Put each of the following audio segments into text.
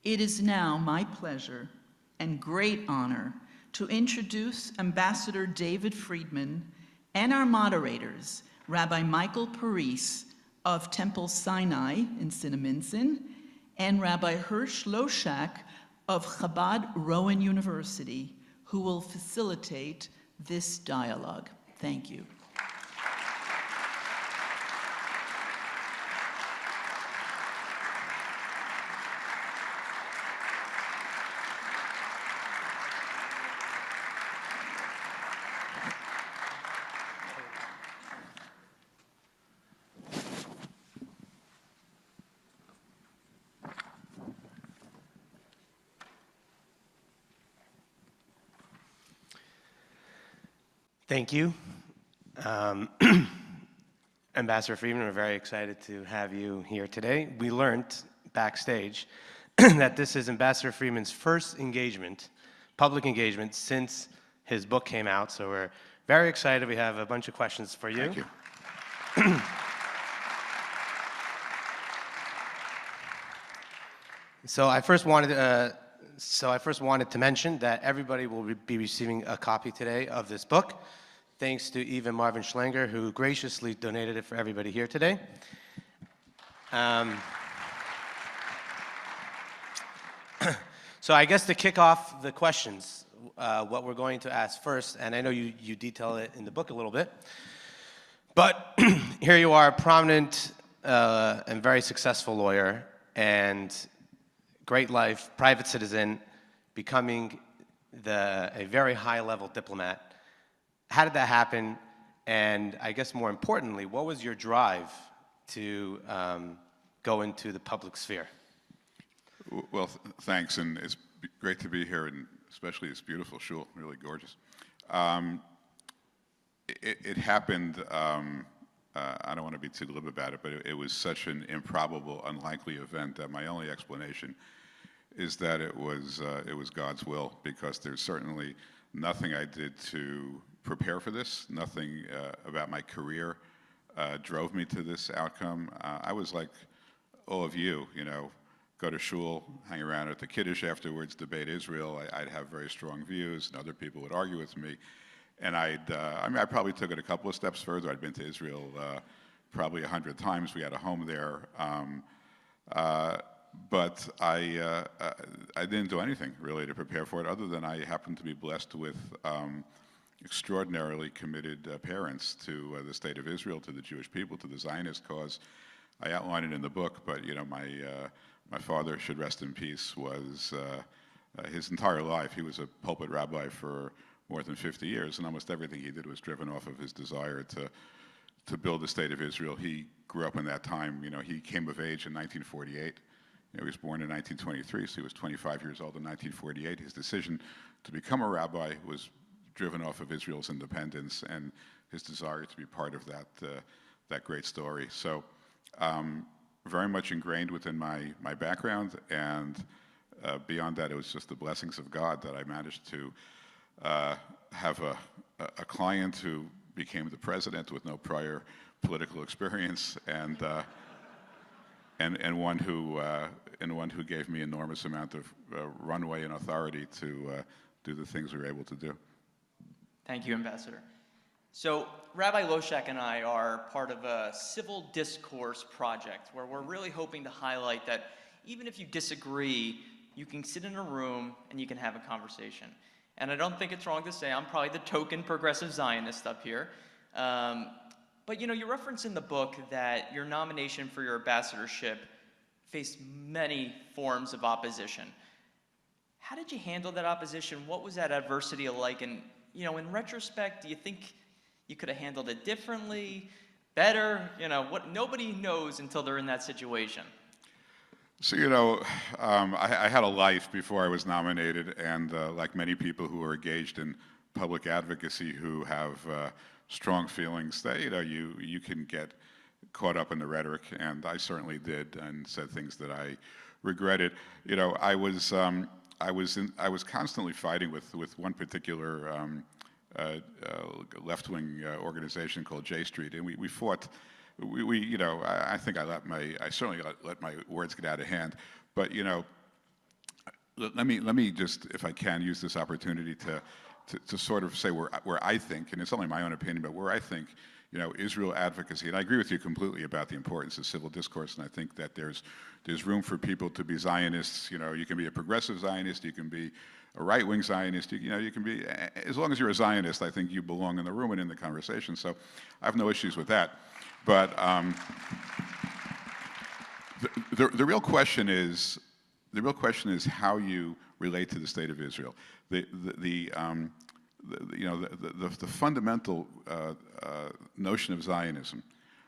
It is now my pleasure and great honor to introduce Ambassador David Friedman and our moderators, Rabbi Michael Paris of Temple Sinai in Cinnaminson, and Rabbi Hirsch Loshak of Chabad Rowan University, who will facilitate this dialogue. Thank you. Thank you. Ambassador Friedman, we're very excited to have you here today. We learned backstage that this is Ambassador Friedman's first engagement, public engagement, since his book came out, so we're very excited. We have a bunch of questions for you. Thank you. So I first wanted to mention that everybody will be receiving a copy today of this book, thanks to Eve and Marvin Schlenger, who graciously donated it for everybody here today. So I guess to kick off the questions, what we're going to ask first, and I know you detail it in the book a little bit, but here you are, a prominent and very successful lawyer, and great life, private citizen, becoming a very high-level diplomat. How did that happen? And I guess more importantly, what was your drive to go into the public sphere? Well, thanks, and it's great to be here, and especially this beautiful shul, really gorgeous. It happened, I don't want to be too glib about it, but it was such an improbable, unlikely event that my only explanation is that it was God's will, because there's certainly nothing I did to prepare for this. Nothing about my career drove me to this outcome. I was like all of you, go to shul, hang around at the Kiddush afterwards, debate Israel. I'd have very strong views, and other people would argue with me. And I probably took it a couple of steps further. I'd been to Israel probably 100 times. We had a home there. But I didn't do anything really to prepare for it, other than I happened to be blessed with extraordinarily committed parents to the state of Israel, to the Jewish people, to the Zionist cause. I outline it in the book, but my father, should rest in peace, was his entire life, he was a pulpit rabbi for more than 50 years, and almost everything he did was driven off of his desire to build the state of Israel. He grew up in that time. He came of age in 1948. He was born in 1923, so he was 25 years old in 1948. His decision to become a rabbi was driven off of Israel's independence and his desire to be part of that great story. So very much ingrained within my background, and beyond that, it was just the blessings of God that I managed to have a client who became the president with no prior political experience, and one who gave me enormous amount of runway and authority to do the things we were able to do. Thank you, Ambassador. So Rabbi Loshak and I are part of a civil discourse project where we're really hoping to highlight that even if you disagree, you can sit in a room and you can have a conversation. And I don't think it's wrong to say I'm probably the token progressive Zionist up here. But you reference in the book that your nomination for your ambassadorship faced many forms of opposition. How did you handle that opposition? What was that adversity like? And in retrospect, do you think you could have handled it differently, better? What nobody knows until they're in that situation. So, I had a life before I was nominated, and like many people who are engaged in public advocacy who have strong feelings, that you can get caught up in the rhetoric, and I certainly did, and said things that I regretted. I was constantly fighting with one particular left-wing organization called J Street, and we fought. I think I certainly let my words get out of hand, but let me just, if I can, use this opportunity to sort of say where I think, and it's only my own opinion, but where I think, Israel advocacy, and I agree with you completely about the importance of civil discourse, and I think that there's room for people to be Zionists. You can be a progressive Zionist, you can be a right-wing Zionist, you can be, as long as you're a Zionist, I think you belong in the room and in the conversation, so I have no issues with that. But the real question is, how you relate to the state of Israel. The fundamental notion of Zionism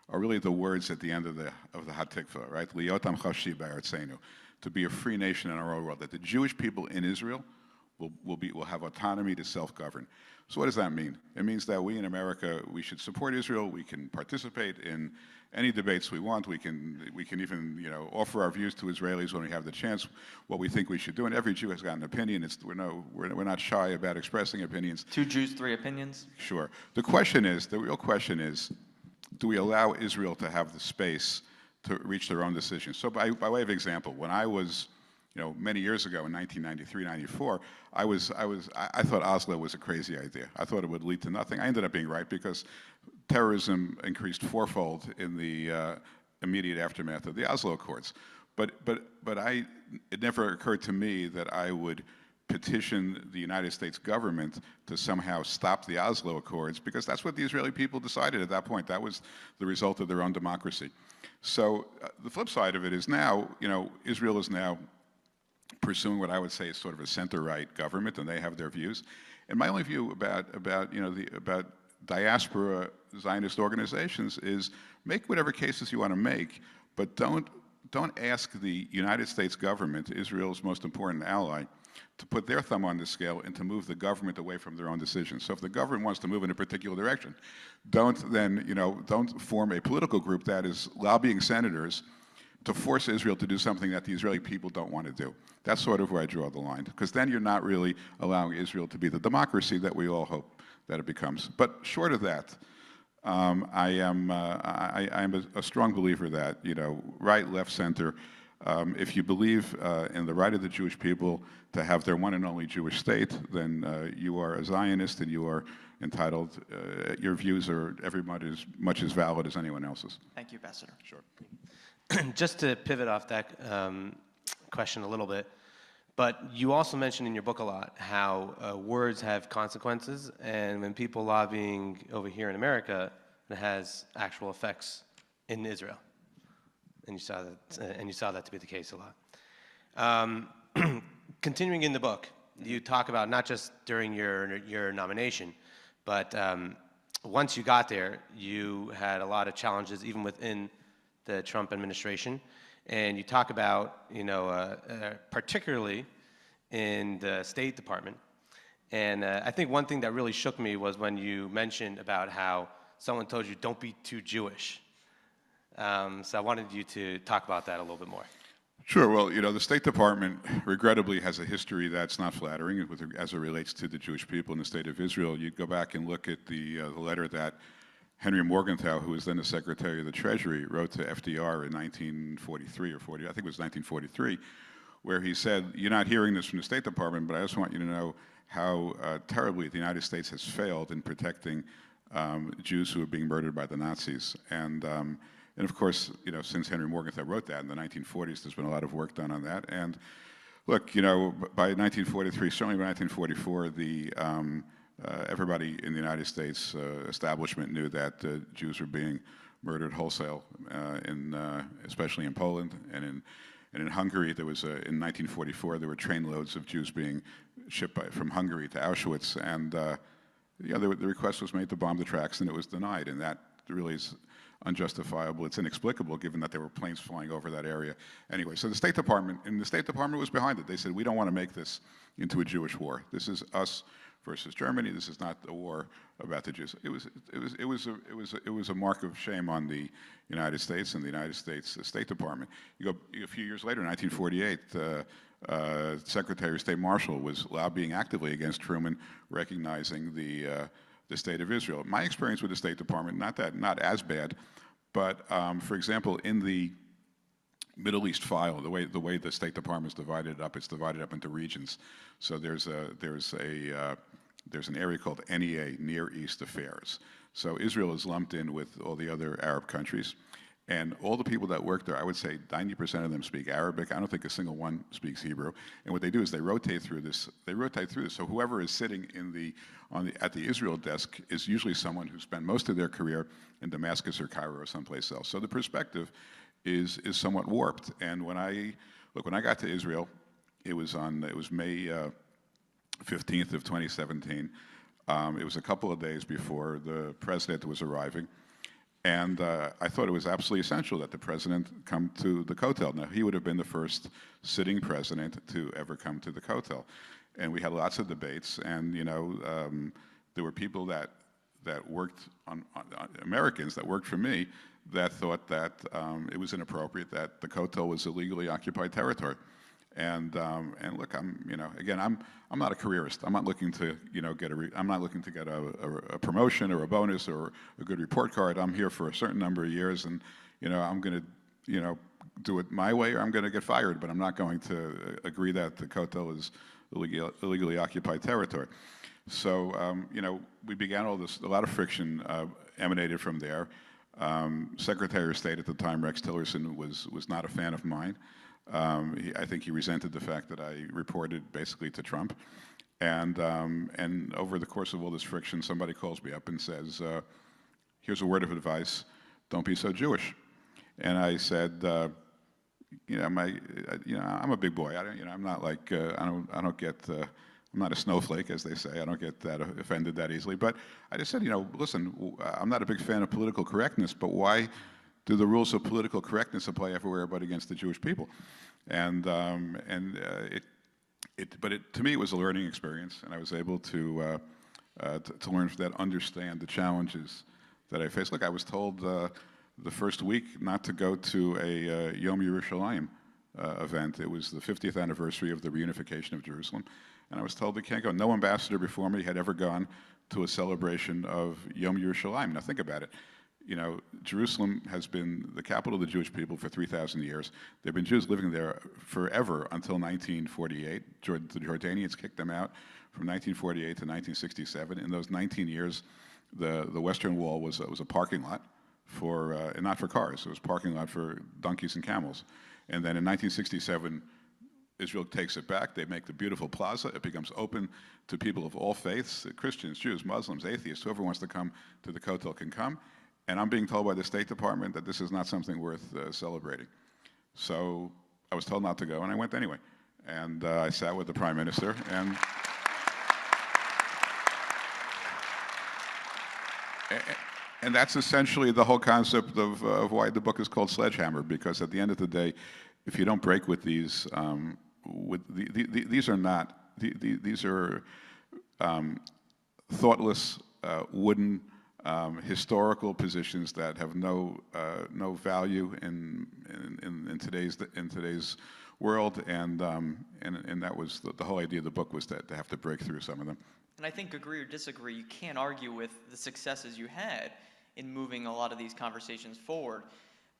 are really the words at the end of the Hatikvah, right? Liyotam chashi ba'aretzenu, to be a free nation in our own world. That the Jewish people in Israel will have autonomy to self-govern. So what does that mean? It means that we in America, we should support Israel. We can participate in any debates we want. We can even offer our views to Israelis when we have the chance, what we think we should do. And every Jew has got an opinion. We're not shy about expressing opinions. 2 Jews, 3 opinions? Sure. The real question is, do we allow Israel to have the space to reach their own decisions? So by way of example, when I was many years ago in 1993, 94, I thought Oslo was a crazy idea. I thought it would lead to nothing. I ended up being right because terrorism increased fourfold in the immediate aftermath of the Oslo Accords. But it never occurred to me that I would petition the United States government to somehow stop the Oslo Accords, because that's what the Israeli people decided at that point. That was the result of their own democracy. So the flip side of it is now, Israel is now pursuing what I would say is sort of a center-right government, and they have their views. And my only view about diaspora Zionist organizations is make whatever cases you want to make, but don't ask the United States government, Israel's most important ally, to put their thumb on the scale and to move the government away from their own decisions. So if the government wants to move in a particular direction, don't form a political group that is lobbying senators to force Israel to do something that the Israeli people don't want to do. That's sort of where I draw the line, because then you're not really allowing Israel to be the democracy that we all hope that it becomes. But short of that, I am a strong believer that, right, left, center, if you believe in the right of the Jewish people to have their one and only Jewish state, then you are a Zionist and you are entitled, your views are every much as valid as anyone else's. Thank you, Ambassador. Sure. Just to pivot off that question a little bit, but you also mentioned in your book a lot how words have consequences, and when people lobbying over here in America, it has actual effects in Israel, and you saw that to be the case a lot. Continuing in the book, you talk about not just during your nomination, but once you got there, you had a lot of challenges even within the Trump administration, and you talk about, particularly in the State Department. And I think one thing that really shook me was when you mentioned about how someone told you, don't be too Jewish. So I wanted you to talk about that a little bit more. Sure. Well, the State Department regrettably has a history that's not flattering as it relates to the Jewish people in the state of Israel. You go back and look at the letter that Henry Morgenthau, who was then the Secretary of the Treasury, wrote to FDR in 1943 or 40, I think it was 1943, where he said, you're not hearing this from the State Department, but I just want you to know how terribly the United States has failed in protecting Jews who are being murdered by the Nazis. And of course, since Henry Morgenthau wrote that in the 1940s, there's been a lot of work done on that. And look, by 1943, certainly by 1944, everybody in the United States establishment knew that Jews were being murdered wholesale, especially in Poland and in Hungary. There was in 1944 there were trainloads of Jews being shipped from Hungary to Auschwitz, and the request was made to bomb the tracks, and it was denied, and that really is unjustifiable. It's inexplicable given that there were planes flying over that area. Anyway, so the State Department was behind it. They said, we don't want to make this into a Jewish war. This is us versus Germany. This is not a war about the Jews. It was a mark of shame on the United States and the United States State Department. You go a few years later, in 1948, Secretary of State Marshall was lobbying actively against Truman, recognizing the state of Israel. My experience with the State Department, not as bad, but for example, in the Middle East file, the way the State Department's divided up, it's divided up into regions. So there's an area called NEA, Near East Affairs. So Israel is lumped in with all the other Arab countries. And all the people that work there, I would say 90% of them speak Arabic. I don't think a single one speaks Hebrew. And what they do is they rotate through this. So whoever is sitting at the Israel desk is usually someone who spent most of their career in Damascus or Cairo or someplace else. So the perspective is somewhat warped. And when I got to Israel, it was May 15th of 2017. It was a couple of days before the president was arriving. And I thought it was absolutely essential that the president come to the Kotel. Now, he would have been the first sitting president to ever come to the Kotel. And we had lots of debates, and there were people that worked on Americans that worked for me that thought that it was inappropriate that the Kotel was illegally occupied territory. And look, I'm not a careerist. I'm not looking to get a promotion or a bonus or a good report card. I'm here for a certain number of years, and I'm going to do it my way, or I'm going to get fired. But I'm not going to agree that the Kotel is illegally occupied territory. So we began all this. A lot of friction emanated from there. Secretary of State at the time, Rex Tillerson, was not a fan of mine. I think he resented the fact that I reported basically to Trump. And over the course of all this friction, somebody calls me up and says, here's a word of advice, don't be so Jewish. And I said, I'm a big boy. I'm not like, I'm not a snowflake, as they say. I don't get that offended that easily. But I just said, listen, I'm not a big fan of political correctness, but why do the rules of political correctness apply everywhere but against the Jewish people? To me, it was a learning experience, and I was able to learn from that, understand the challenges that I faced. Look, I was told the first week not to go to a Yom Yerushalayim event. It was the 50th anniversary of the reunification of Jerusalem, and I was told we can't go. No ambassador before me had ever gone to a celebration of Yom Yerushalayim. Now think about it. Jerusalem has been the capital of the Jewish people for 3,000 years. There have been Jews living there forever until 1948. The Jordanians kicked them out from 1948 to 1967. In those 19 years, the Western Wall was a parking lot and not for cars. It was a parking lot for donkeys and camels. And then in 1967, Israel takes it back. They make the beautiful plaza. It becomes open to people of all faiths, Christians, Jews, Muslims, atheists. Whoever wants to come to the Kotel can come. And I'm being told by the State Department that this is not something worth celebrating. So I was told not to go, and I went anyway. And I sat with the Prime Minister, and that's essentially the whole concept of why the book is called Sledgehammer, because at the end of the day, if you don't break with these, these are thoughtless, wooden, historical positions that have no value in today's world, and that was the whole idea of the book, was to have to break through some of them. And I think, agree or disagree, you can't argue with the successes you had in moving a lot of these conversations forward.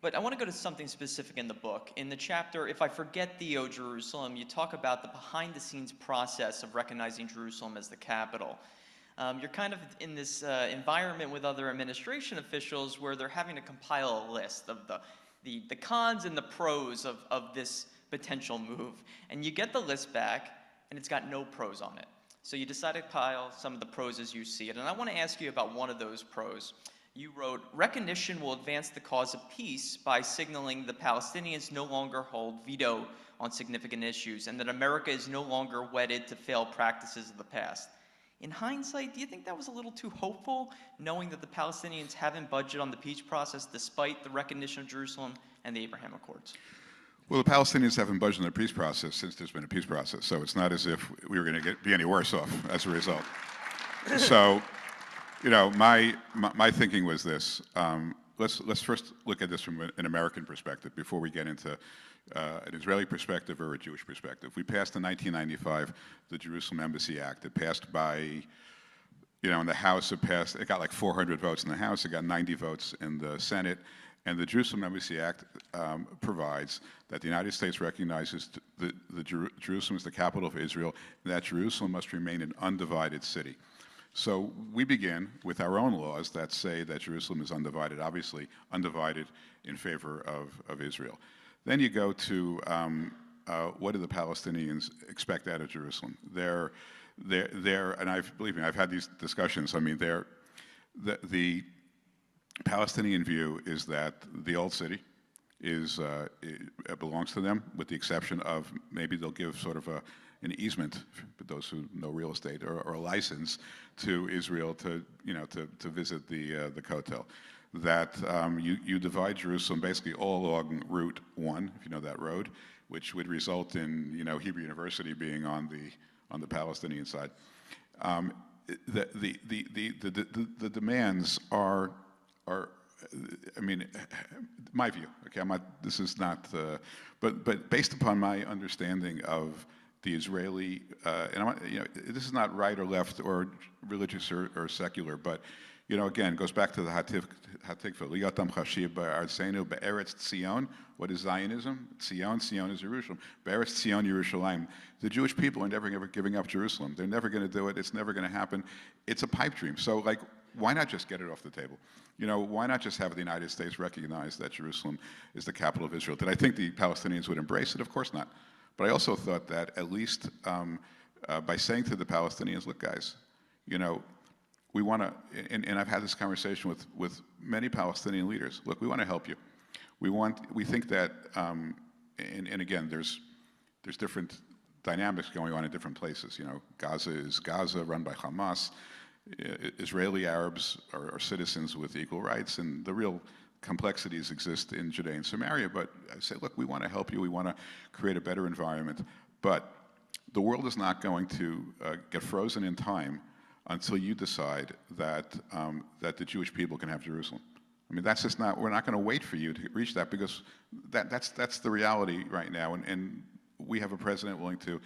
But I want to go to something specific in the book. In the chapter, If I Forget Thee, O Jerusalem, you talk about the behind-the-scenes process of recognizing Jerusalem as the capital. You're kind of in this environment with other administration officials where they're having to compile a list of the cons and the pros of this potential move. And you get the list back, and it's got no pros on it. So you decide to compile some of the pros as you see it. And I want to ask you about one of those pros. You wrote, recognition will advance the cause of peace by signaling the Palestinians no longer hold veto on significant issues, and that America is no longer wedded to failed practices of the past. In hindsight, do you think that was a little too hopeful, knowing that the Palestinians haven't budged on the peace process despite the recognition of Jerusalem and the Abraham Accords? Well, the Palestinians haven't budged on the peace process since there's been a peace process, so it's not as if we were going to be any worse off as a result. So, my thinking was this. Let's first look at this from an American perspective before we get into an Israeli perspective or a Jewish perspective. We passed in 1995 the Jerusalem Embassy Act. It passed by, in the House, it got like 400 votes in the House. It got 90 votes in the Senate. And the Jerusalem Embassy Act provides that the United States recognizes Jerusalem as the capital of Israel, and that Jerusalem must remain an undivided city. So we begin with our own laws that say that Jerusalem is undivided, obviously undivided in favor of Israel. Then you go to what do the Palestinians expect out of Jerusalem? And believe me, I've had these discussions. I mean, the Palestinian view is that the old city it belongs to them, with the exception of maybe they'll give sort of an easement for those who know real estate, or a license to Israel to visit the Kotel. That you divide Jerusalem basically all along Route 1, if you know that road, which would result in Hebrew University being on the Palestinian side. The demands are, I mean, my view. Okay, this is not, but based upon my understanding of the Israeli, this is not right or left or religious or secular, but again, goes back to the Hatikva. Liyatam chashiv ba'arzenu be'eretz Tzion. What is Zionism? Tzion is Jerusalem. Be'eretz Tzion Yerushalayim. The Jewish people are never giving up Jerusalem. They're never going to do it. It's never going to happen. It's a pipe dream. So, why not just get it off the table? Why not just have the United States recognize that Jerusalem is the capital of Israel? Did I think the Palestinians would embrace it? Of course not. But I also thought that at least by saying to the Palestinians, look, guys, we want to, and I've had this conversation with many Palestinian leaders. Look, we want to help you. We think that, and again, there's different dynamics going on in different places. Gaza is Gaza, run by Hamas. Israeli Arabs are citizens with equal rights, and the real complexities exist in Judea and Samaria. But I say, look, we want to help you. We want to create a better environment. But the world is not going to get frozen in time until you decide that the Jewish people can have Jerusalem. I mean, that's just not, we're not going to wait for you to reach that, because that's the reality right now. And we have a president willing to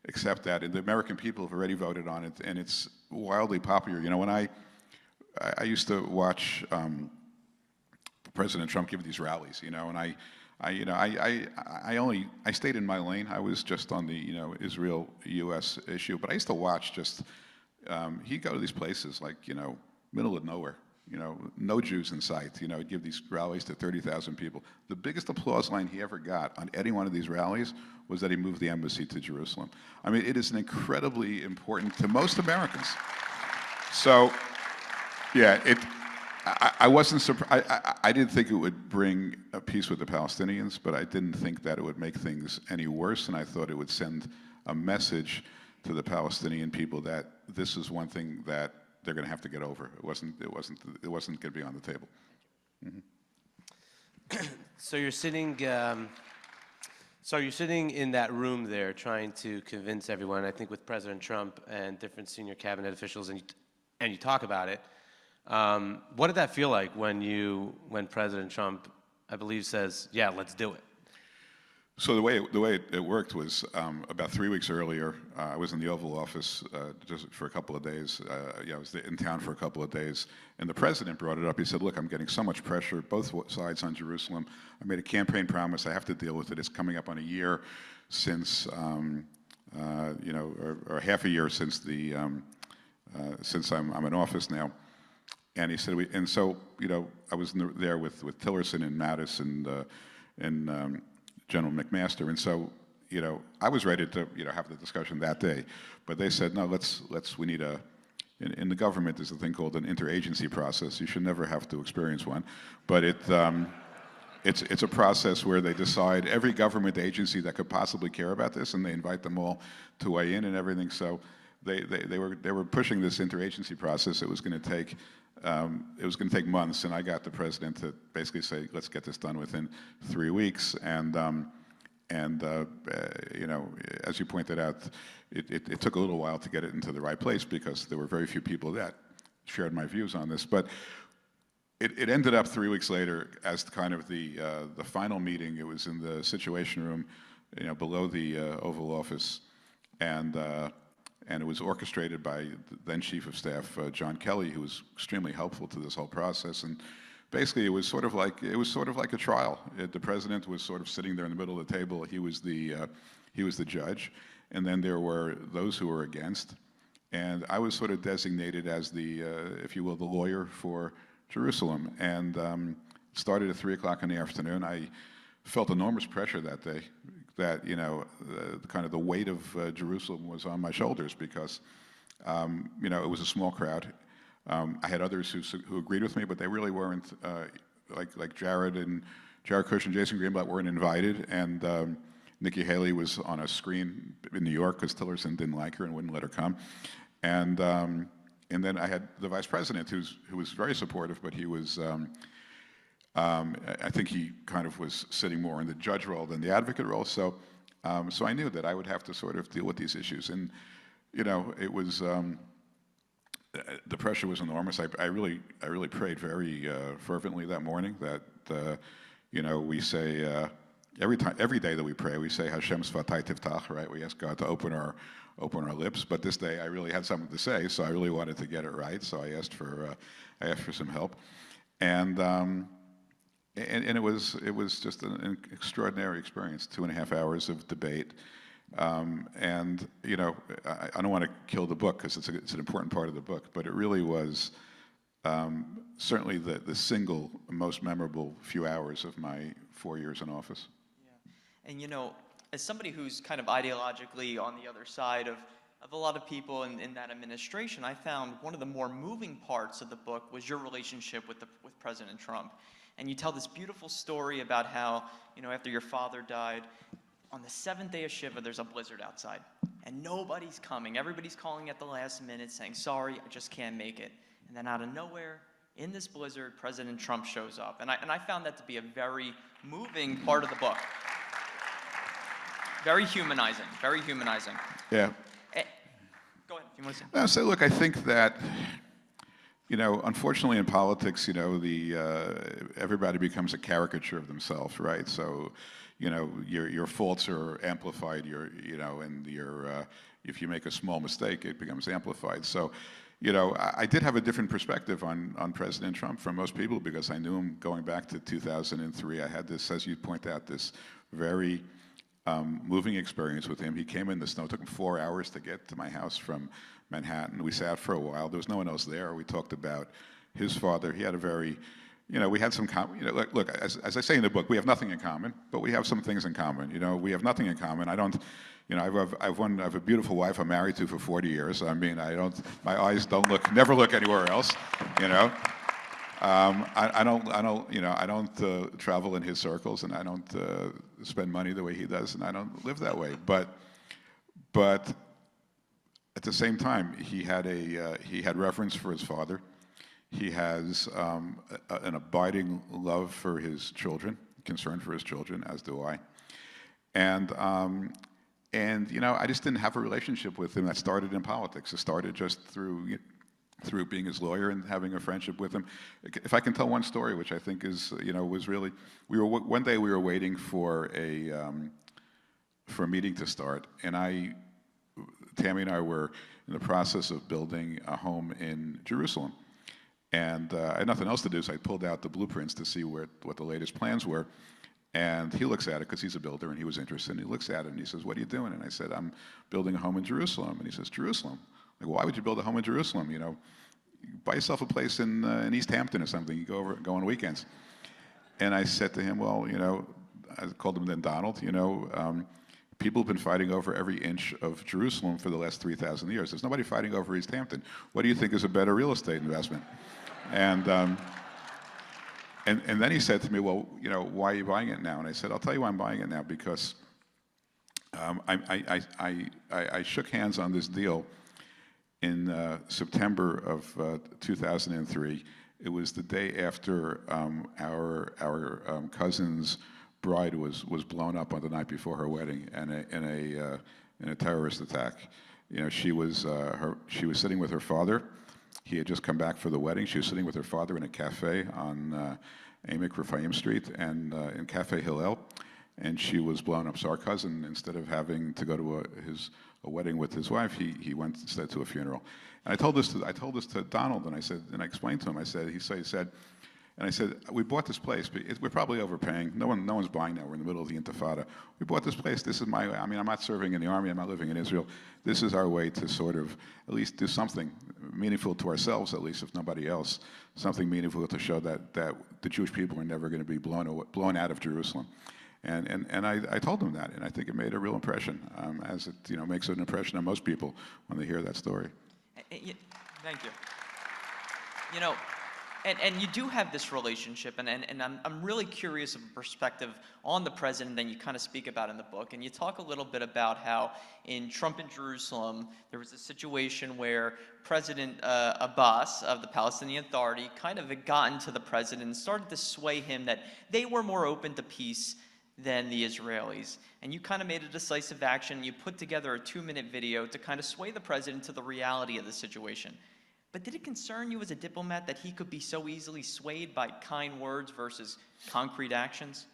accept that. And the American people have already voted on it, and it's wildly popular. When I used to watch President Trump give these rallies, and I stayed in my lane. I was just on the, Israel-U.S. issue, but I used to watch just, he'd go to these places like, middle of nowhere, no Jews in sight, he'd give these rallies to 30,000 people. The biggest applause line he ever got on any one of these rallies was that he moved the embassy to Jerusalem. I mean, it is an incredibly important to most Americans. So, yeah, I wasn't surprised. I didn't think it would bring a peace with the Palestinians, but I didn't think that it would make things any worse, and I thought it would send a message to the Palestinian people that this is one thing that they're going to have to get over. It wasn't going to be on the table. Mm-hmm. So you're sitting in that room there, trying to convince everyone. I think with President Trump and different senior cabinet officials, and you talk about it. What did that feel like when President Trump, I believe, says, "Yeah, let's do it"? So the way it worked was about 3 weeks earlier, I was in the Oval Office just for a couple of days. I was in town for a couple of days, and the president brought it up. He said, "Look, I'm getting so much pressure, both sides on Jerusalem. I made a campaign promise. I have to deal with it. It's coming up on a year since, or half a year since since I'm in office now." And he said, I was there with Tillerson and Mattis and General McMaster, and so, I was ready to, have the discussion that day, but they said, no, we need in the government there's a thing called an interagency process. You should never have to experience one, but it's a process where they decide every government agency that could possibly care about this, and they invite them all to weigh in and everything. So they were pushing this interagency process. It was going to take months, and I got the president to basically say, let's get this done within 3 weeks. And as you pointed out, it took a little while to get it into the right place because there were very few people that shared my views on this. But it ended up 3 weeks later as kind of the final meeting. It was in the Situation Room, below the Oval Office, and it was orchestrated by the then Chief of Staff, John Kelly, who was extremely helpful to this whole process. And basically it was sort of like a trial. The president was sort of sitting there in the middle of the table. He was the judge, and then there were those who were against, and I was sort of designated as the, if you will, the lawyer for Jerusalem. And started at 3 o'clock in the afternoon. I felt enormous pressure that day. That kind of the weight of Jerusalem was on my shoulders because it was a small crowd. I had others who agreed with me, but they really weren't, like Jared Kush and Jason Greenblatt weren't invited, and Nikki Haley was on a screen in New York because Tillerson didn't like her and wouldn't let her come. And then I had the vice president who was very supportive, but he was, I think he kind of was sitting more in the judge role than the advocate role. So I knew that I would have to sort of deal with these issues. And, it was, the pressure was enormous. I really prayed very fervently that morning that, we say, every day that we pray, we say Hashem Svatay Tiftach, right? We ask God to open our lips. But this day I really had something to say, so I really wanted to get it right. So I asked for some help. And it was just an extraordinary experience, 2.5 hours of debate. I don't want to kill the book because it's an important part of the book, but it really was certainly the single most memorable few hours of my 4 years in office. Yeah. And as somebody who's kind of ideologically on the other side of a lot of people in that administration, I found one of the more moving parts of the book was your relationship with President Trump. And you tell this beautiful story about how, after your father died, on the 7th day of Shiva, there's a blizzard outside. And nobody's coming. Everybody's calling at the last minute saying, sorry, I just can't make it. And then out of nowhere, in this blizzard, President Trump shows up. And I found that to be a very moving part of the book. Very humanizing, very humanizing. Yeah. Go ahead, if you want to say. So look, I think that, unfortunately in politics, everybody becomes a caricature of themselves, right? So, your faults are amplified, and if you make a small mistake, it becomes amplified. So, I did have a different perspective on President Trump from most people because I knew him going back to 2003. I had this, as you point out, this very moving experience with him. He came in the snow. It took him 4 hours to get to my house from Manhattan. We sat for a while. There was no one else there. We talked about his father. He had a very, we had some, look, as I say in the book, we have nothing in common, but we have some things in common. We have nothing in common. I don't, I have a beautiful wife I'm married to for 40 years. I mean, my eyes never look anywhere else, I don't travel in his circles, and I don't spend money the way he does, and I don't live that way. But at the same time, he had reverence for his father. He has an abiding love for his children, concern for his children, as do I. And I just didn't have a relationship with him that started in politics. It started just through being his lawyer and having a friendship with him. If I can tell one story, which I think is, was really, one day we were waiting for a meeting to start, and Tammy and I were in the process of building a home in Jerusalem. And I had nothing else to do, so I pulled out the blueprints to see what the latest plans were. And he looks at it, because he's a builder and he was interested, and he looks at it and he says, "What are you doing?" And I said, "I'm building a home in Jerusalem." And he says, "Jerusalem?" Like, why would you build a home in Jerusalem? Buy yourself a place in East Hampton or something. You go on weekends. And I said to him, well, I called him then Donald, people have been fighting over every inch of Jerusalem for the last 3,000 years. There's nobody fighting over East Hampton. What do you think is a better real estate investment? And then he said to me, well, why are you buying it now? And I said, I'll tell you why I'm buying it now, because I shook hands on this deal in September of 2003. It was the day after our cousin's bride was blown up on the night before her wedding in a terrorist attack. She was sitting with her father. He had just come back for the wedding. She was sitting with her father in a cafe on Amic Rephaim Street and in Cafe Hillel, and she was blown up. So our cousin, instead of having to go to a wedding with his wife, he went instead to a funeral. And I told this to Donald, and I explained to him. He said, And I said, we bought this place, but we're probably overpaying. No one's buying now. We're in the middle of the Intifada. We bought this place. This is I'm not serving in the army. I'm not living in Israel. This is our way to sort of at least do something meaningful to ourselves, at least if nobody else, something meaningful to show that the Jewish people are never going to be blown out of Jerusalem. And I told them that, and I think it made a real impression, as it makes an impression on most people when they hear that story. Thank you. And you do have this relationship, and I'm really curious of a perspective on the president that you kind of speak about in the book. And you talk a little bit about how in Trump in Jerusalem, there was a situation where President Abbas of the Palestinian Authority kind of had gotten to the president and started to sway him that they were more open to peace than the Israelis. And you kind of made a decisive action. You put together a 2-minute video to kind of sway the president to the reality of the situation. But did it concern you as a diplomat that he could be so easily swayed by kind words versus concrete actions?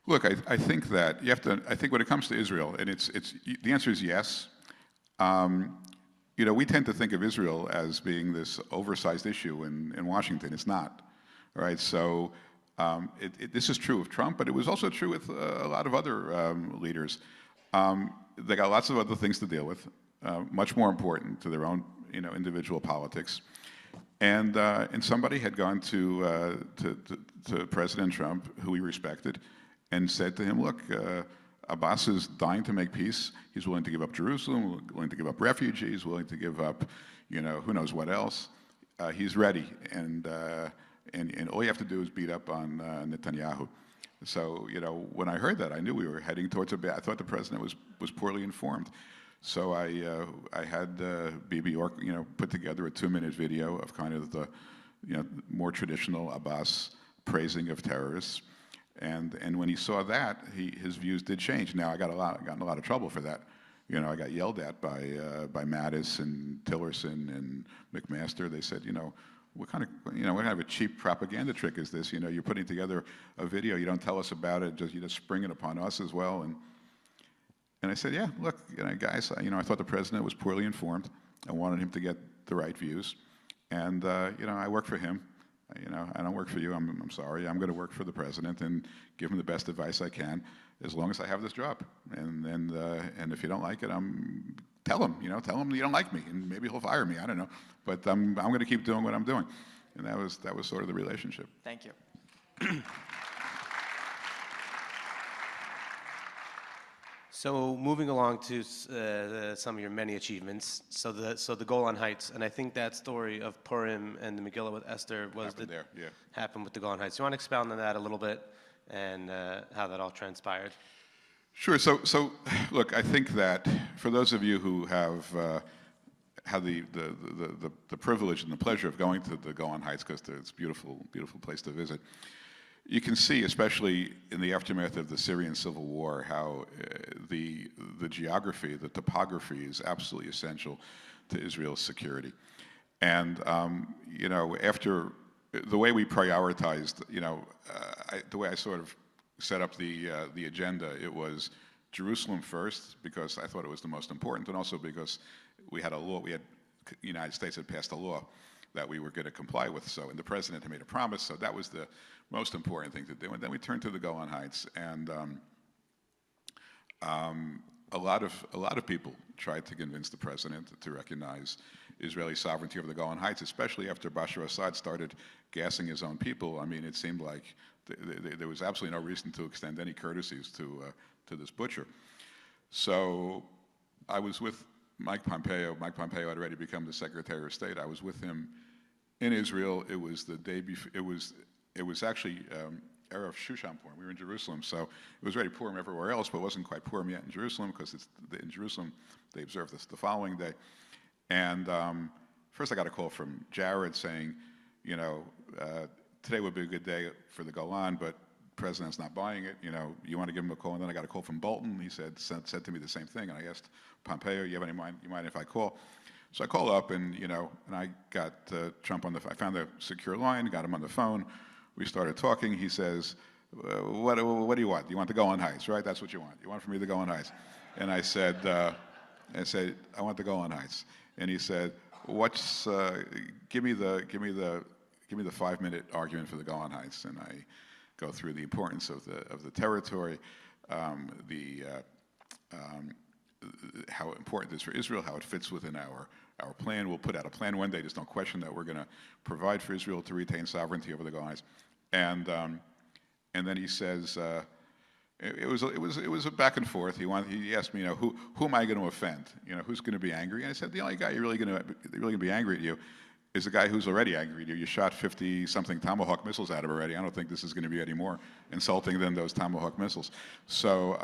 Look, I think that you have to. I think when it comes to Israel, and the answer is yes. We tend to think of Israel as being this oversized issue in Washington. It's not, right? So this is true of Trump, but it was also true with a lot of other leaders. They got lots of other things to deal with, much more important to their own individual politics, and somebody had gone to President Trump, who he respected, and said to him, "Look, Abbas is dying to make peace. He's willing to give up Jerusalem, willing to give up refugees, willing to give up, who knows what else. He's ready, and all you have to do is beat up on Netanyahu." So when I heard that, I knew we were heading towards I thought the president was poorly informed. So I had Bibi York, put together a 2-minute video of kind of the, more traditional Abbas praising of terrorists, and when he saw that, his views did change. Now I got in a lot of trouble for that. I got yelled at by Mattis and Tillerson and McMaster. They said, what kind of a cheap propaganda trick is this? You're putting together a video, you don't tell us about it, you just spring it upon us as well. And I said, yeah, look, guys, I thought the president was poorly informed. I wanted him to get the right views. And, I work for him. I don't work for you. I'm sorry. I'm going to work for the president and give him the best advice I can as long as I have this job. And if you don't like it, tell him you don't like me, and maybe he'll fire me. I don't know. But I'm going to keep doing what I'm doing. And that was sort of the relationship. Thank you. So moving along to some of your many achievements, so the Golan Heights, and I think that story of Purim and the Megillah with Esther happened with the Golan Heights. You want to expound on that a little bit and how that all transpired? Sure. So look, I think that for those of you who have had the privilege and the pleasure of going to the Golan Heights, because it's a beautiful place to visit, you can see, especially in the aftermath of the Syrian civil war, how the geography, the topography is absolutely essential to Israel's security. And, after the way we prioritized, the way I sort of set up the agenda, it was Jerusalem first, because I thought it was the most important, and also because we had a law, the United States had passed a law that we were going to comply with. So, and the president had made a promise, so that was the most important thing to do. And then we turned to the Golan Heights, and a lot of people tried to convince the president to recognize Israeli sovereignty over the Golan Heights, especially after Bashar Assad started gassing his own people. I mean, it seemed like there was absolutely no reason to extend any courtesies to this butcher. So I was with Mike Pompeo. Mike Pompeo had already become the Secretary of State. I was with him in Israel. It was the day before. It was actually Erev Shushan Purim. We were in Jerusalem, so it was already Purim everywhere else, but it wasn't quite Purim yet in Jerusalem, because in Jerusalem they observed this the following day. And first I got a call from Jared saying, today would be a good day for the Golan, but the president's not buying it. You want to give him a call? And then I got a call from Bolton. He said to me the same thing, and I asked Pompeo, you mind if I call? So I call up, and I got Trump on the phone. I found a secure line, got him on the phone. We started talking. He says, what do you want? You want the Golan Heights, right? That's what you want. You want for me the Golan Heights? And I said, I want the Golan Heights. And he said, give me the give me the 5-minute argument for the Golan Heights, and I go through the importance of the territory, how important it is for Israel, how it fits within our plan. We'll put out a plan one day. There's no question that we're going to provide for Israel to retain sovereignty over the Golan Heights. And then he says, it was a back and forth. He asked me, who am I going to offend? Who's going to be angry? And I said, the only guy you're really going to be angry at you is the guy who's already angry at you. You shot 50-something Tomahawk missiles at him already. I don't think this is going to be any more insulting than those Tomahawk missiles. So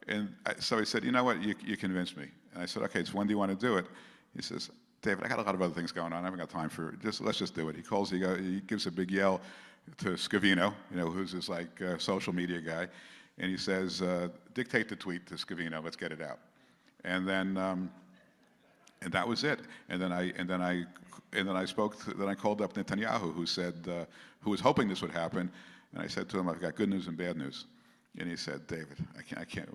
he said, you know what, you convinced me. And I said, okay, so when do you want to do it? He says, David, I got a lot of other things going on. I haven't got time for it. Let's just do it. He gives a big yell to Scavino, who's this social media guy. And he says, dictate the tweet to Scavino, let's get it out. And then, and that was it. And then I called up Netanyahu, who said, who was hoping this would happen. And I said to him, I've got good news and bad news. And he said, David, I can't,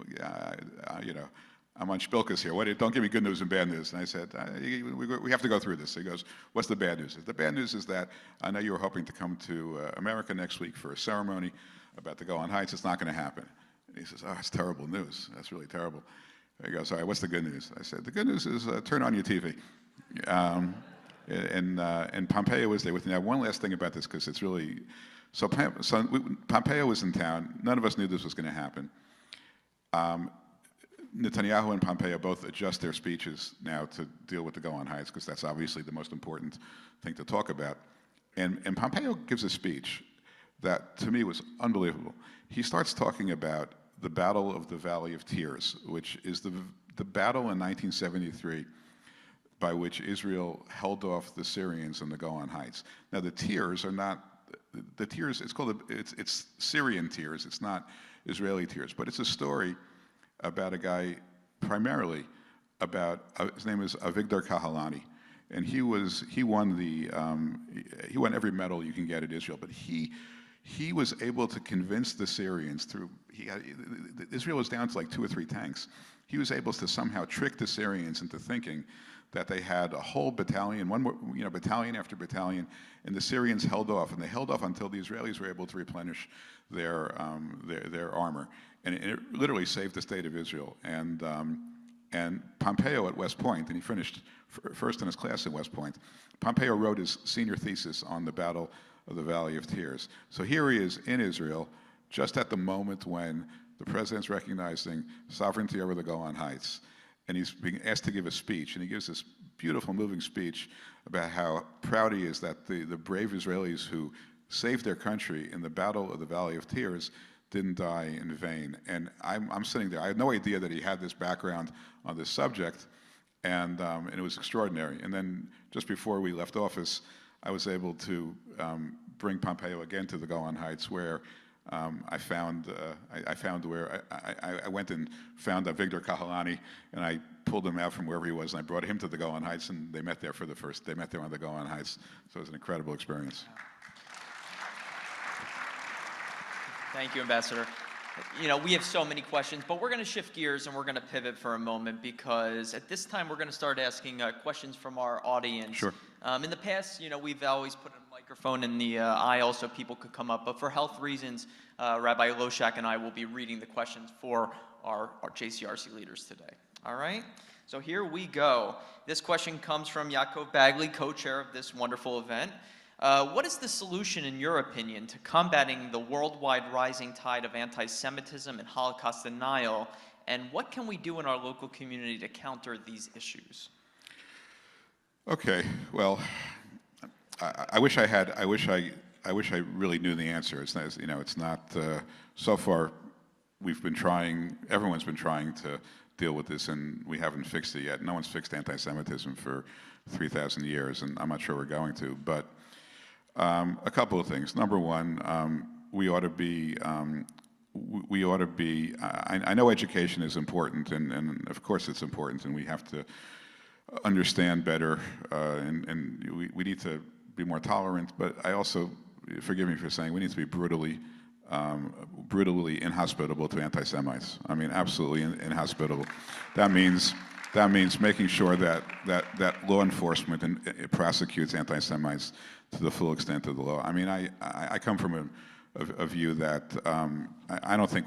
I'm on Spilkus here. Don't give me good news and bad news. And I said, we have to go through this. He goes, what's the bad news? The bad news is that I know you were hoping to come to America next week for a ceremony about the Golan Heights. It's not going to happen. And he says, oh, that's terrible news. That's really terrible. He goes, all right, what's the good news? I said, the good news is turn on your TV. And Pompeo was there with me. Now, one last thing about this, because it's really, Pompeo was in town. None of us knew this was going to happen. Netanyahu and Pompeo both adjust their speeches now to deal with the Golan Heights, because that's obviously the most important thing to talk about. And Pompeo gives a speech that, to me, was unbelievable. He starts talking about the Battle of the Valley of Tears, which is the battle in 1973 by which Israel held off the Syrians in the Golan Heights. Now, the tears are not, the tears, it's Syrian tears, it's not Israeli tears, but it's a story about a guy, primarily about, his name is Avigdor Kahalani, and he won every medal you can get at Israel, but he was able to convince the Syrians through, Israel was down to like 2 or 3 tanks. He was able to somehow trick the Syrians into thinking that they had a whole battalion, battalion after battalion, and the Syrians held off, and they held off until the Israelis were able to replenish their armor, and it literally saved the state of Israel. And Pompeo at West Point, and he finished first in his class at West Point. Pompeo wrote his senior thesis on the Battle of the Valley of Tears. So here he is in Israel, just at the moment when the president's recognizing sovereignty over the Golan Heights, and he's being asked to give a speech, and he gives this beautiful, moving speech about how proud he is that the brave Israelis who saved their country in the Battle of the Valley of Tears didn't die in vain. And I'm sitting there. I had no idea that he had this background on this subject, and it was extraordinary. And then just before we left office, I was able to bring Pompeo again to the Golan Heights, where I went and found Avigdor Kahalani, and I pulled him out from wherever he was, and I brought him to the Golan Heights, and they met there on the Golan Heights. So it was an incredible experience. Thank you, Ambassador. We have so many questions, but we're going to shift gears and we're going to pivot for a moment, because at this time we're going to start asking questions from our audience. Sure. In the past, we've always put a microphone in the aisle so people could come up, but for health reasons, Rabbi Loshak and I will be reading the questions for our JCRC leaders today. All right? So here we go. This question comes from Yaakov Bagley, co-chair of this wonderful event. What is the solution, in your opinion, to combating the worldwide rising tide of anti-Semitism and Holocaust denial, and what can we do in our local community to counter these issues? Okay, well, I wish I really knew the answer. It's not, it's not. So far, everyone's been trying to deal with this, and we haven't fixed it yet. No one's fixed anti-Semitism for 3,000 years, and I'm not sure we're going to. But a couple of things. Number one, we ought to be. I know education is important, and of course it's important, and we have to understand better, and we need to be more tolerant. But I also, forgive me for saying, we need to be brutally inhospitable to anti-Semites. I mean, absolutely inhospitable. That means that means making sure that law enforcement prosecutes anti-Semites to the full extent of the law. I mean, I come from a view that I don't think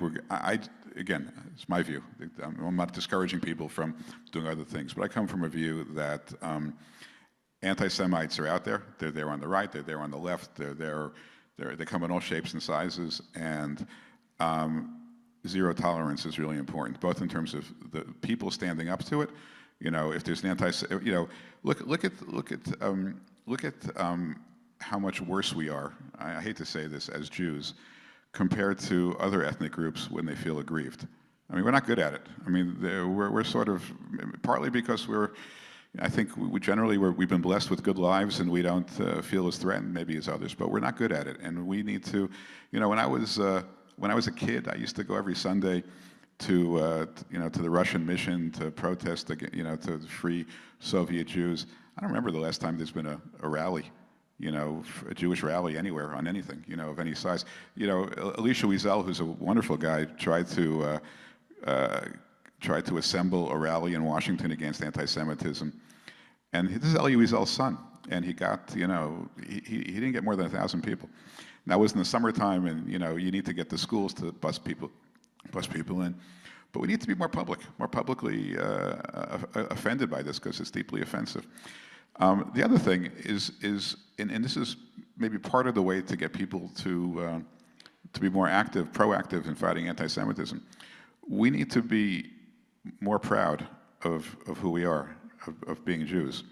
again, it's my view. I'm not discouraging people from doing other things, but I come from a view that anti-Semites are out there. They're there on the right, they're there on the left, they come in all shapes and sizes, and zero tolerance is really important, both in terms of the people standing up to it. You know, if there's an look at how much worse we are, I hate to say this, as Jews, compared to other ethnic groups when they feel aggrieved. I mean, we're not good at it. I mean, we're sort of, partly because I think we've been blessed with good lives and we don't feel as threatened maybe as others, but we're not good at it. And we need to, you know, when I was a kid, I used to go every Sunday to the Russian mission to protest, to free Soviet Jews. I don't remember the last time there's been a rally, a Jewish rally anywhere on anything, of any size. Elisha Wiesel, who's a wonderful guy, tried to assemble a rally in Washington against anti-Semitism. And this is Elie Wiesel's son. And he got, he didn't get more than 1,000 people. That was in the summertime, and you need to get the schools to bus people in. But we need to be more publicly offended by this, because it's deeply offensive. The other thing is, and this is maybe part of the way to get people to be more proactive in fighting anti-Semitism. We need to be more proud of who we are, of being Jews.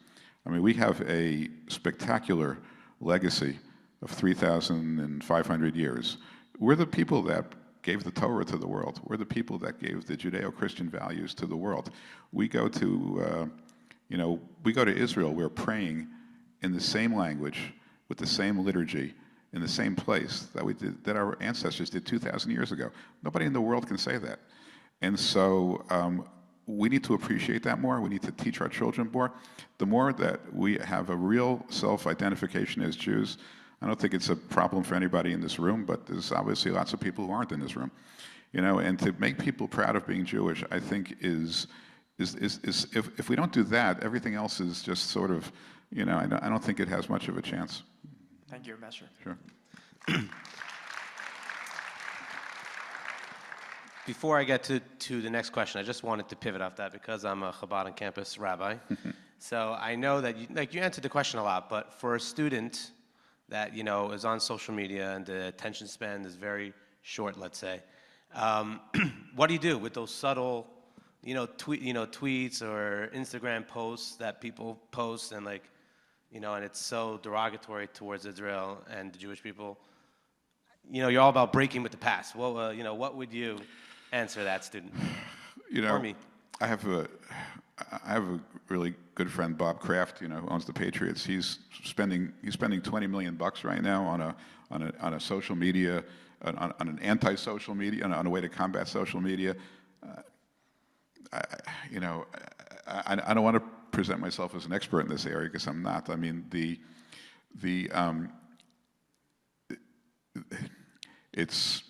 I mean, we have a spectacular legacy of 3,500 years. We're the people that gave the Torah to the world. We're the people that gave the Judeo-Christian values to the world. We go to Israel. We're praying in the same language, with the same liturgy, in the same place that our ancestors did 2,000 years ago. Nobody in the world can say that. And so we need to appreciate that more. We need to teach our children more. The more that we have a real self-identification as Jews, I don't think it's a problem for anybody in this room, but there's obviously lots of people who aren't in this room. And to make people proud of being Jewish, I think is if we don't do that, everything else is just sort of, I don't think it has much of a chance. Thank you, Ambassador. Sure. Before I get to the next question, I just wanted to pivot off that because I'm a Chabad on campus rabbi. So I know that you answered the question a lot, but for a student that is on social media and the attention span is very short, let's say, what do you do with those subtle, tweets or Instagram posts that people post and and it's so derogatory towards Israel and the Jewish people? You're all about breaking with the past. Well, what would you answer that student? Or me? I have a really good friend, Bob Kraft, who owns the Patriots. He's spending $20 million right now on a social media, on an anti-social media, on a way to combat social media. I don't want to present myself as an expert in this area, because I'm not. I mean, it's.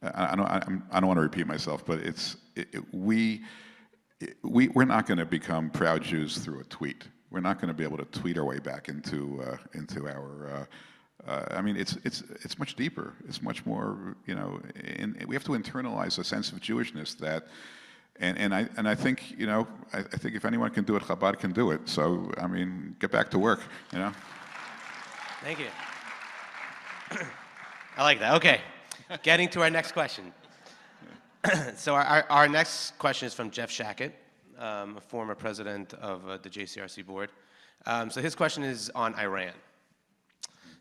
I don't want to repeat myself, but we're not going to become proud Jews through a tweet. We're not going to be able to tweet our way back into our. I mean, it's much deeper. It's much more. And we have to internalize a sense of Jewishness that. And I think I think if anyone can do it, Chabad can do it. So I mean, get back to work. Thank you. I like that. Okay, getting to our next question. So our next question is from Jeff Shackett, a former president of the JCRC board. So his question is on Iran.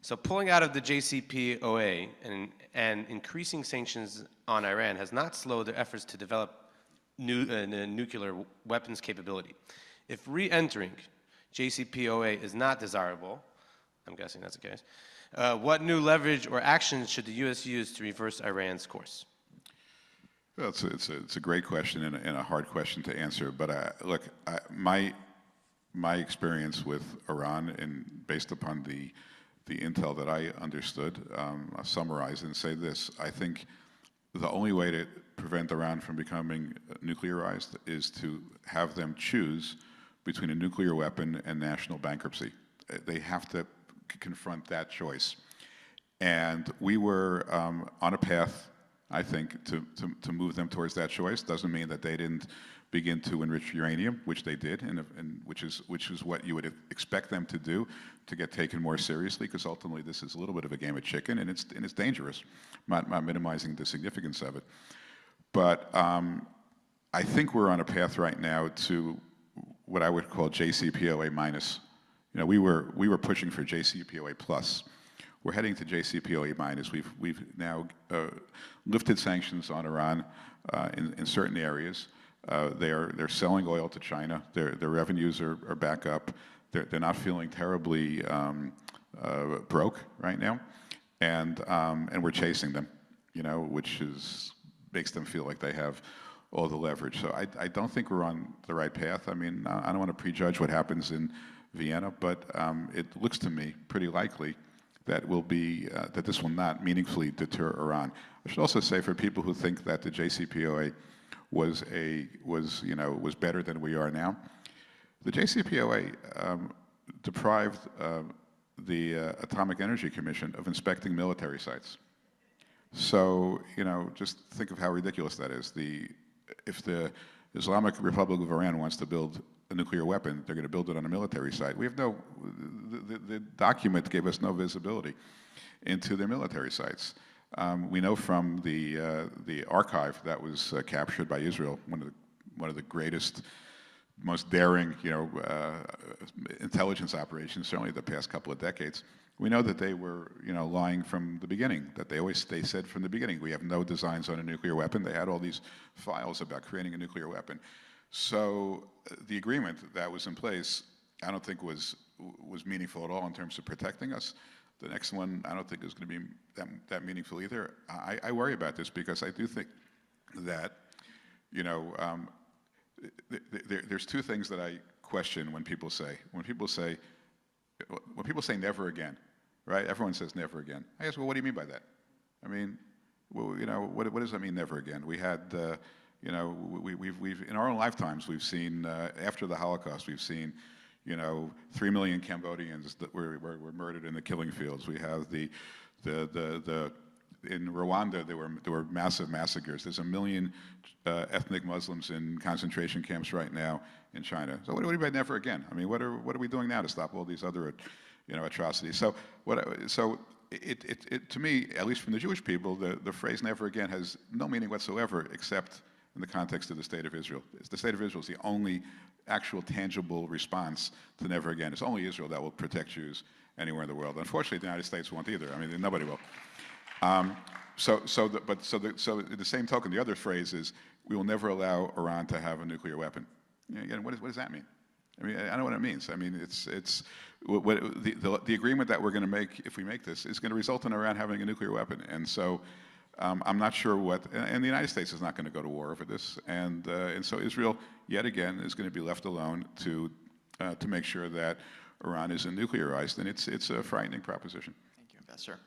So pulling out of the JCPOA and increasing sanctions on Iran has not slowed their efforts to develop nuclear weapons capability. If re-entering JCPOA is not desirable, I'm guessing that's the case, what new leverage or actions should the U.S. use to reverse Iran's course? Well, it's a great question and a hard question to answer. But look, my experience with Iran, and based upon the intel that I understood, I'll summarize and say this: I think the only way to prevent Iran from becoming nuclearized is to have them choose between a nuclear weapon and national bankruptcy. They have to confront that choice. And we were on a path, I think, to move them towards that choice. Doesn't mean that they didn't begin to enrich uranium, which they did, and which is what you would expect them to do, to get taken more seriously, because ultimately this is a little bit of a game of chicken, and it's dangerous. I'm not minimizing the significance of it. But I think we're on a path right now to what I would call JCPOA minus. You know, we were pushing for JCPOA plus. We're heading to JCPOA minus. We've now lifted sanctions on Iran in certain areas. They're selling oil to China. Their revenues are back up. They're not feeling terribly broke right now, and we're chasing them, you know, which makes them feel like they have all the leverage. So I don't think we're on the right path. I mean, I don't want to prejudge what happens in Vienna, but it looks to me pretty likely that that this will not meaningfully deter Iran. I should also say, for people who think that the JCPOA was better than we are now, the JCPOA deprived the Atomic Energy Commission of inspecting military sites. So, you know, just think of how ridiculous that is. If the Islamic Republic of Iran wants to build a nuclear weapon, they're going to build it on a military site. We have the document gave us no visibility into their military sites. We know from the archive that was captured by Israel, one of the greatest, most daring, you know, intelligence operations, certainly the past couple of decades. We know that they were, you know, lying from the beginning. That they said from the beginning, we have no designs on a nuclear weapon. They had all these files about creating a nuclear weapon. So the agreement that was in place, I don't think was meaningful at all in terms of protecting us. The next one, I don't think is going to be that meaningful either. I worry about this because I do think that, you know, there's two things that I question when people say never again, right? Everyone says never again. I ask, well, what do you mean by that? I mean, well, you know, what does that mean, never again? We had, you know, we've in our own lifetimes, we've seen, after the Holocaust, we've seen, you know, 3 million Cambodians that were murdered in the killing fields. We have in Rwanda, there were massive massacres. There's 1 million ethnic Muslims in concentration camps right now in China. So what do we mean by never again? I mean, what are we doing now to stop all these other, you know, atrocities? So to me, at least from the Jewish people, the phrase "never again" has no meaning whatsoever, except in the context of the State of Israel. The State of Israel is the only actual tangible response to "never again." It's only Israel that will protect Jews anywhere in the world. Unfortunately, the United States won't either. I mean, nobody will. So in the same token, the other phrase is, we will never allow Iran to have a nuclear weapon. Again, what does that mean? I mean, I know what it means. I mean, the agreement that we're going to make, if we make this, is going to result in Iran having a nuclear weapon. And so I'm not sure and the United States is not going to go to war over this. And so Israel, yet again, is going to be left alone to make sure that Iran isn't nuclearized. And it's a frightening proposition. Thank you, Ambassador.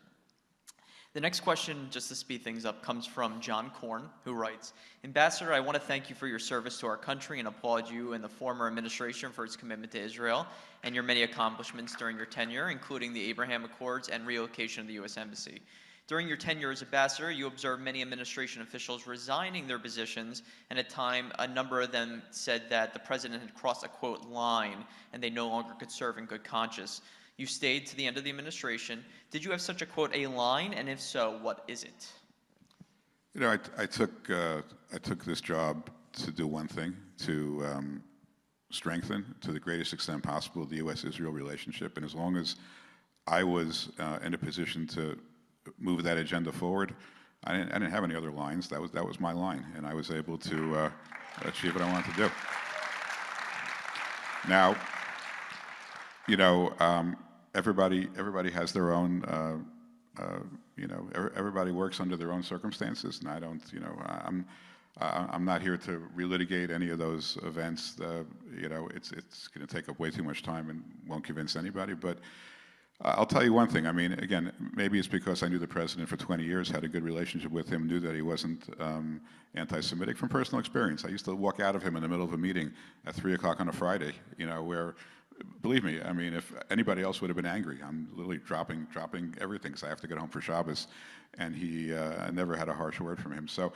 The next question, just to speed things up, comes from John Korn, who writes, Ambassador, I want to thank you for your service to our country and applaud you and the former administration for its commitment to Israel and your many accomplishments during your tenure, including the Abraham Accords and relocation of the U.S. Embassy. During your tenure as ambassador, you observed many administration officials resigning their positions, and at time, a number of them said that the president had crossed a, quote, line, and they no longer could serve in good conscience. You stayed to the end of the administration. Did you have such a, quote, a line, and if so, what is it? You know, I took this job to do one thing, to strengthen, to the greatest extent possible, the U.S.-Israel relationship, and as long as I was in a position to move that agenda forward, I didn't have any other lines. That was my line, and I was able to achieve what I wanted to do. Now, you know, everybody has their own, you know, everybody works under their own circumstances, and I don't, you know, I'm not here to relitigate any of those events. You know, it's going to take up way too much time and won't convince anybody. But I'll tell you one thing. I mean, again, maybe it's because I knew the president for 20 years, had a good relationship with him, knew that he wasn't anti-Semitic from personal experience. I used to walk out of him in the middle of a meeting at 3 o'clock on a Friday, you know, where, believe me, I mean, if anybody else would have been angry, I'm literally dropping everything because I have to get home for Shabbos, and I never had a harsh word from him. So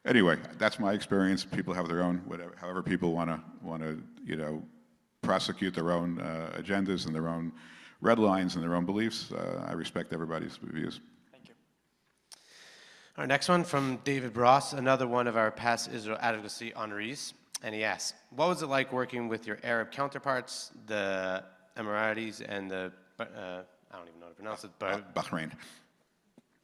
anyway, that's my experience. People have their own, whatever, however people want to, you know, prosecute their own agendas and their own red lines and their own beliefs. I respect everybody's views. Thank you. Our next one from David Bross, another one of our past Israel advocacy honorees. And he asks, what was it like working with your Arab counterparts, the Emiratis and the, I don't even know how to pronounce it, Bahrain.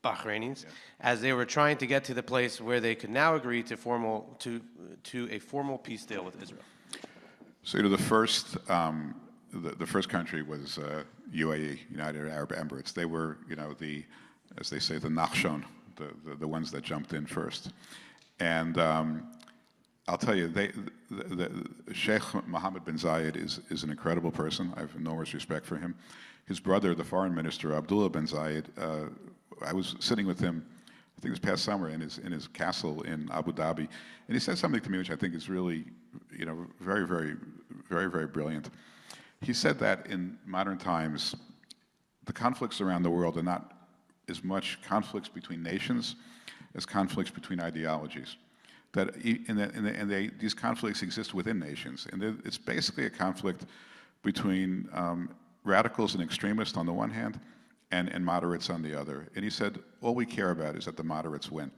Bahrainis, as they were trying to get to the place where they could now agree to a formal peace deal with Israel? So, you know, the first country was UAE, United Arab Emirates. They were, you know, as they say, the Nachshon, the ones that jumped in first. And I'll tell you, the Sheikh Mohammed bin Zayed is an incredible person. I have enormous respect for him. His brother, the foreign minister, Abdullah bin Zayed, I was sitting with him, I think it was past summer, in his castle in Abu Dhabi, and he said something to me which I think is really, you know, very, very, very, very brilliant. He said that in modern times, the conflicts around the world are not as much conflicts between nations as conflicts between ideologies. These conflicts exist within nations, and it's basically a conflict between radicals and extremists on the one hand, and moderates on the other. And he said, all we care about is that the moderates win.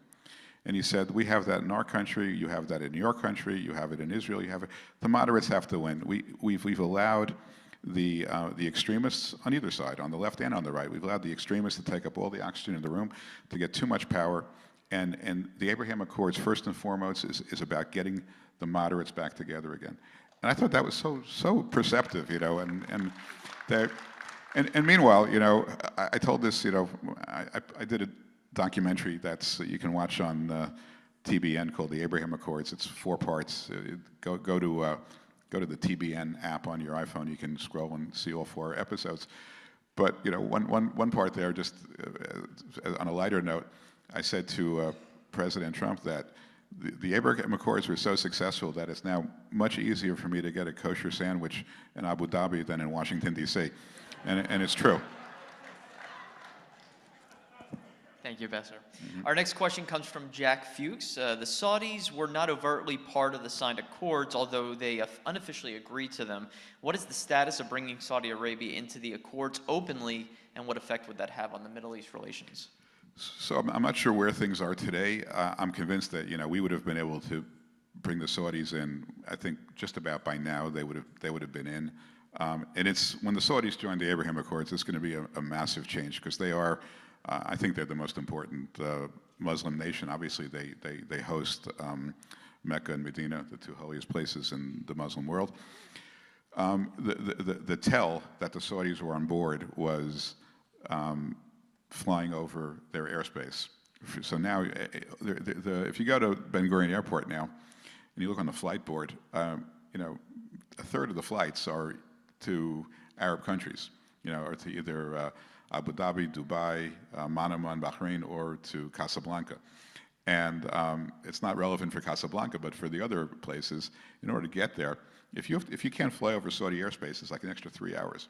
And he said, we have that in our country, you have that in your country, you have it in Israel, you have it. The moderates have to win. We've allowed the extremists on either side, on the left and on the right, we've allowed the extremists to take up all the oxygen in the room, to get too much power. And the Abraham Accords, first and foremost, is about getting the moderates back together again. And I thought that was so perceptive, you know, and meanwhile, you know, I told this, you know, I did a documentary you can watch on TBN called The Abraham Accords. It's 4 parts. Go to the TBN app on your iPhone. You can scroll and see all 4 episodes. But you know, one part there, just on a lighter note, I said to President Trump that the Abraham Accords were so successful that it's now much easier for me to get a kosher sandwich in Abu Dhabi than in Washington, D.C. And it's true. Thank you, Ambassador. Our next question comes from Jack Fuchs. The Saudis were not overtly part of the signed accords, although they unofficially agreed to them. What is the status of bringing Saudi Arabia into the accords openly, and what effect would that have on the Middle East relations? So I'm not sure where things are today. I'm convinced that, you know, we would have been able to bring the Saudis in. I think just about by now they would have been in. And it's when the Saudis join the Abraham Accords, it's going to be a massive change because they are. I think they're the most important Muslim nation. Obviously, they host Mecca and Medina, the 2 holiest places in the Muslim world. The tell that the Saudis were on board was flying over their airspace. So now, if you go to Ben Gurion Airport now, and you look on the flight board, you know, a third of the flights are to Arab countries, you know, or to either Abu Dhabi, Dubai, Manama in Bahrain, or to Casablanca. And it's not relevant for Casablanca, but for the other places, in order to get there, if you can't fly over Saudi airspace, it's like an extra 3 hours.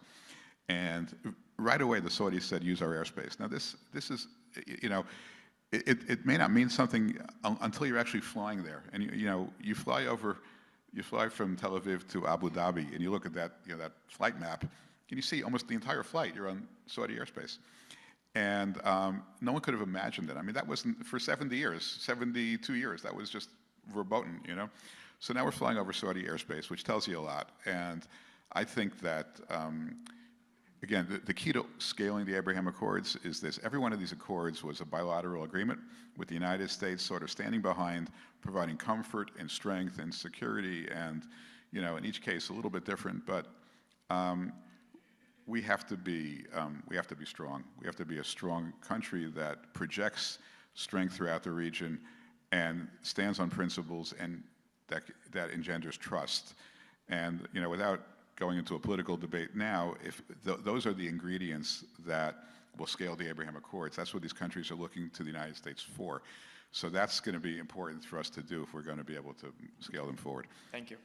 And right away, the Saudis said, use our airspace. Now, this is, you know, it may not mean something until you're actually flying there. And, you know, you fly from Tel Aviv to Abu Dhabi, and you look at that, you know, that flight map, and you see almost the entire flight, you're on Saudi airspace. And no one could have imagined it. I mean, that wasn't, for 72 years, that was just verboten, you know? So now we're flying over Saudi airspace, which tells you a lot. And I think that, again, the key to scaling the Abraham Accords is this. Every one of these accords was a bilateral agreement with the United States sort of standing behind, providing comfort and strength and security, and, you know, in each case a little bit different, but we have to be strong. We have to be a strong country that projects strength throughout the region and stands on principles and that engenders trust. And, you know, without going into a political debate now, if those are the ingredients that will scale the Abraham Accords. That's what these countries are looking to the United States for. So that's going to be important for us to do if we're going to be able to scale them forward. Thank you.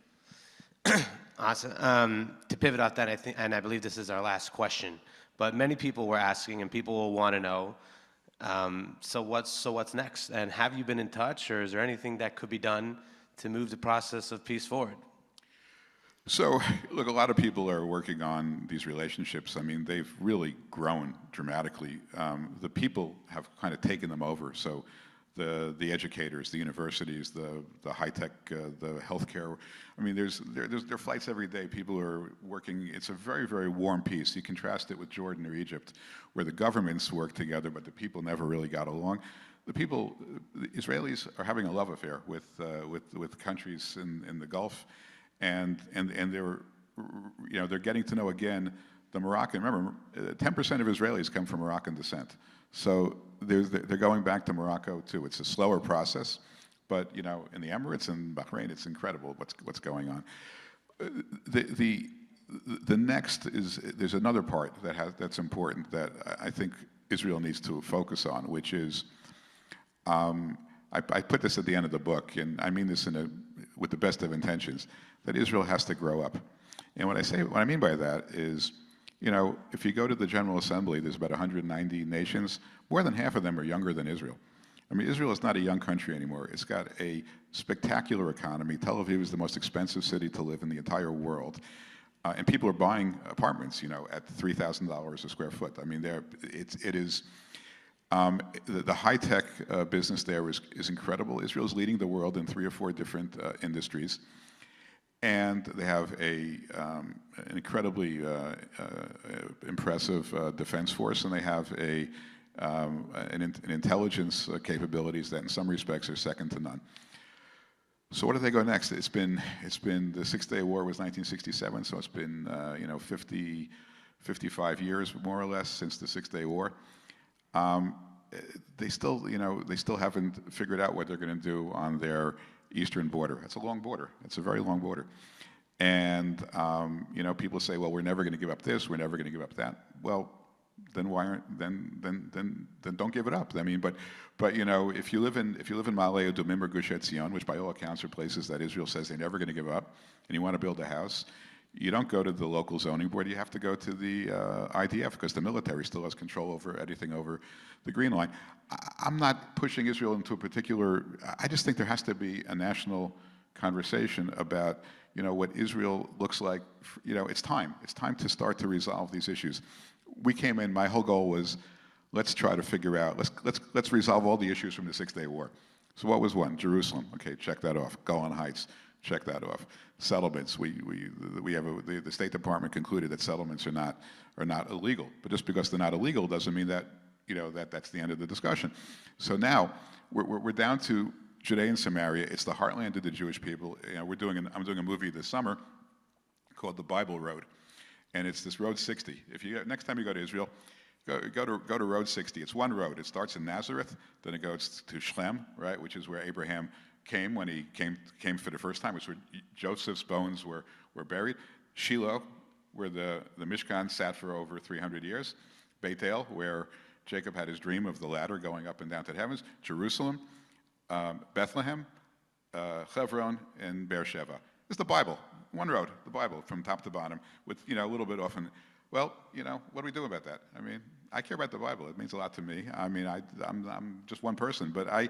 Awesome. To pivot off that, I think, and I believe this is our last question, but many people were asking, and people will want to know, so what's next? And have you been in touch, or is there anything that could be done to move the process of peace forward? So, look, a lot of people are working on these relationships. I mean, they've really grown dramatically. The people have kind of taken them over. So, the educators, the universities, the high tech, the healthcare. I mean, there are flights every day. People are working. It's a very, very warm peace. You contrast it with Jordan or Egypt, where the governments work together, but the people never really got along. The Israelis are having a love affair with countries in the Gulf. And they're getting to know again the Moroccan. Remember, 10% of Israelis come from Moroccan descent, so they're going back to Morocco too. It's a slower process, but in the Emirates and Bahrain, it's incredible what's going on. The next is there's another part that's important that I think Israel needs to focus on, which is I put this at the end of the book, and I mean this with the best of intentions, that Israel has to grow up. And what I mean by that is, if you go to the General Assembly, there's about 190 nations. More than half of them are younger than Israel. I mean, Israel is not a young country anymore. It's got a spectacular economy. Tel Aviv is the most expensive city to live in the entire world. And people are buying apartments, at $3,000 a square foot. I mean, it is. The high-tech business there is incredible. Israel is leading the world in 3 or 4 different industries. And they have an incredibly impressive defense force, and they have an intelligence capabilities that in some respects are second to none. So where do they go next? It's been the Six-Day War was 1967, so it's been 55 years more or less since the Six-Day War. They still haven't figured out what they're going to do on their eastern border. It's a long border. It's a very long border. And people say, well, we're never going to give up this. We're never going to give up that. Well, then then don't give it up. I mean, but if you live in Ma'ale Adumim or Gush Etzion, which by all accounts are places that Israel says they're never going to give up, and you want to build a house, you don't go to the local zoning board. You have to go to the IDF because the military still has control over anything over the Green Line. I'm not pushing Israel into a particular. I just think there has to be a national conversation about what Israel looks like. It's time. It's time to start to resolve these issues. We came in. My whole goal was, let's try to figure out. Let's resolve all the issues from the Six-Day War. So what was one? Jerusalem. Okay, check that off. Golan Heights. Check that off. Settlements. The State Department concluded that settlements are not illegal. But just because they're not illegal doesn't mean that that's the end of the discussion. So now we're down to Judea and Samaria. It's the heartland of the Jewish people. I'm doing a movie this summer called The Bible Road, and it's this Road 60. Next time you go to Israel, go to Road 60. It's one road. It starts in Nazareth, then it goes to Shem, right, which is where Abraham came when he came for the first time, which where Joseph's bones were buried. Shiloh, where the Mishkan sat for over 300 years. Beit El, where Jacob had his dream of the ladder going up and down to the heavens. Jerusalem, Bethlehem, Hebron, and Beersheba. It's the Bible, one road, the Bible from top to bottom, with a little bit often. Well, what do we do about that? I mean, I care about the Bible. It means a lot to me. I mean, I'm just one person, but I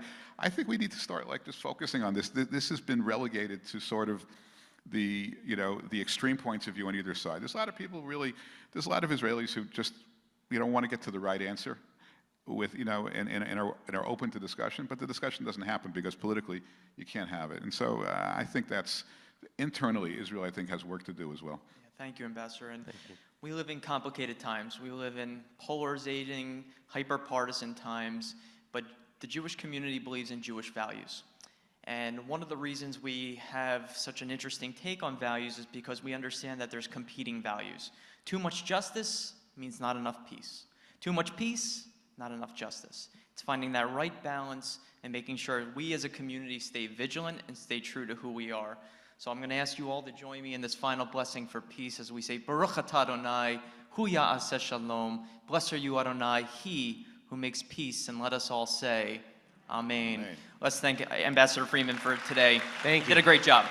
think we need to start just focusing on this. This has been relegated to sort of the extreme points of view on either side. There's a lot of Israelis who just want to get to the right answer and are open to discussion, but the discussion doesn't happen because politically you can't have it. And so I think that's internally Israel, I think, has work to do as well. Yeah, thank you, Ambassador. And we live in complicated times. We live in polarizing, hyper-partisan times, but the Jewish community believes in Jewish values. And one of the reasons we have such an interesting take on values is because we understand that there's competing values. Too much justice means not enough peace. Too much peace, not enough justice. It's finding that right balance and making sure we as a community stay vigilant and stay true to who we are. So I'm going to ask you all to join me in this final blessing for peace as we say, Baruch atah Adonai, hu ya'aseh shalom. Blessed are you, Adonai, he who makes peace. And let us all say, Amen. Amen. Let's thank Ambassador Friedman for today. Thank You did you. a great job.